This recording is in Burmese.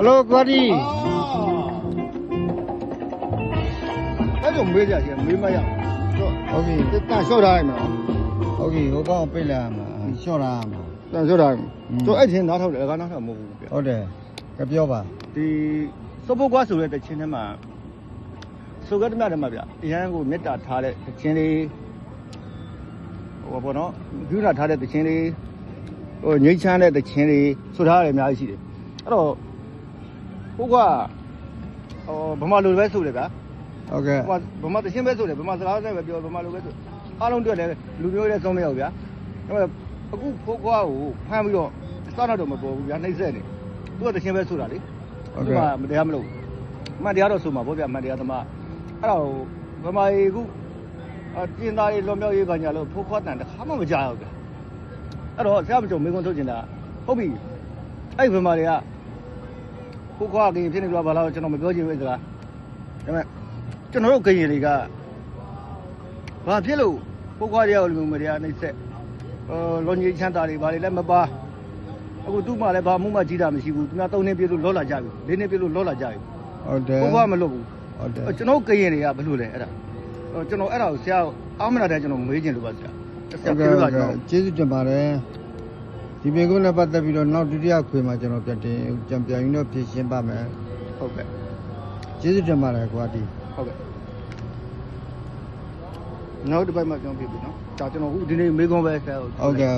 Hello, buddy. Cái dùng bê giờ mới mấy à? Ok, ta số đây mà. Ok, có con bê là mà số ra mà. Ta số đây. Cho ai tiền nó thôi để nó mua. Ok, cái biểu吧. Thì số bao quá số này tiền thế mà. Số cái đó mà bây. Thì anh cũng biết đã thà đấy tiền đi. ဟောပေါ့နော်ယူလာထားတဲ့တခြင်းလေးဟိုငိမ့်ချမ်းတဲ့တခြင်းလေးဆိုထားတယ်အများကြီးရှိတယ်အဲ့တော့ကိုကဟိုဗမာလိုပဲဆိုတယ်ဗျာဟုတ်ကဲ့ဗမာတခြင်းပဲဆိုတယ်ဗမာစကားနဲ့ပဲပြောဗမာလိုပဲဆိုအားလုံးတွေ့တယ်လူမျိုးရဲ့ဆုံးမရောက်ဗျာအဲ့တော့အခုကိုကကိုဖမ်းပြီးတော့စတော့မပေါ်ဘူးဗျာနှိမ့်ဆက်နေသူကတခြင်းပဲဆိုတာလေဟုတ်ကဲ့မတရားမလို့မှန်တရားတော့ဆိုမှာဗောဗျာမှန်တရားသမားအဲ့တော့ဗမာကြီးအခုကျင်းသားတွေလွန်မြောက်ရေးကညာလို့ဖိုးခွားတန်တခါမှမကြောက်ဘူးအဲ့တော့ဆရာမချုပ်မင်းကွန်းထုတ်ကျင်တာဟုတ်ပြီအဲ့ဘယ်မှာတွေကဖိုးခွားကရင်ဖြစ်နေကြပါလားကျွန်တော်မပြောချင်ဘူးစကားဒါပေမဲ့ကျွန်တော်တို့ကရင်တွေကဘာဖြစ်လို့ဖိုးခွားတွေကလူမျိုးတွေကနှိမ့်ဆက်လွန်ကြီးချမ်းသာတွေဘာတွေလည်းမပါအခုသူ့မှာလည်းဘာမှမကြီးတာမရှိဘူးသူများ3နှစ်ပြည့်လို့လောလာကြပြီ4နှစ်ပြည့်လို့လောလာကြပြီဟုတ်တယ်ဖိုးခွားမလုပ်ဘူးဟုတ်တယ်ကျွန်တော်ကရင်တွေကဘယ်လိုလဲအဲ့ဒါကျွန်တော်အဲ့ဒါကိုဆရာအားမနာတဲ့ကျွန်တော်မေးချင်လို့ပါဆရာဟုတ်ကဲ့ကျေးဇူးတင်ပါတယ်ဒီမေကုန်းနဲ့ပတ်သက်ပြီးတော့နောက်ဒုတိယခွေမှာကျွန်တော်ပြန်ယူတော့ဖြည့်ရှင်းပါမယ်ဟုတ်ကဲ့ကျေးဇူးတင်ပါတယ်ကွာဒီဟုတ်ကဲ့နောက်တစ်ပတ်မှကျွန်တော်ပြပြီနော်ဒါကျွန်တော်အခုဒီနေ့မေကုန်းပဲဆရာဟုတ်ကဲ့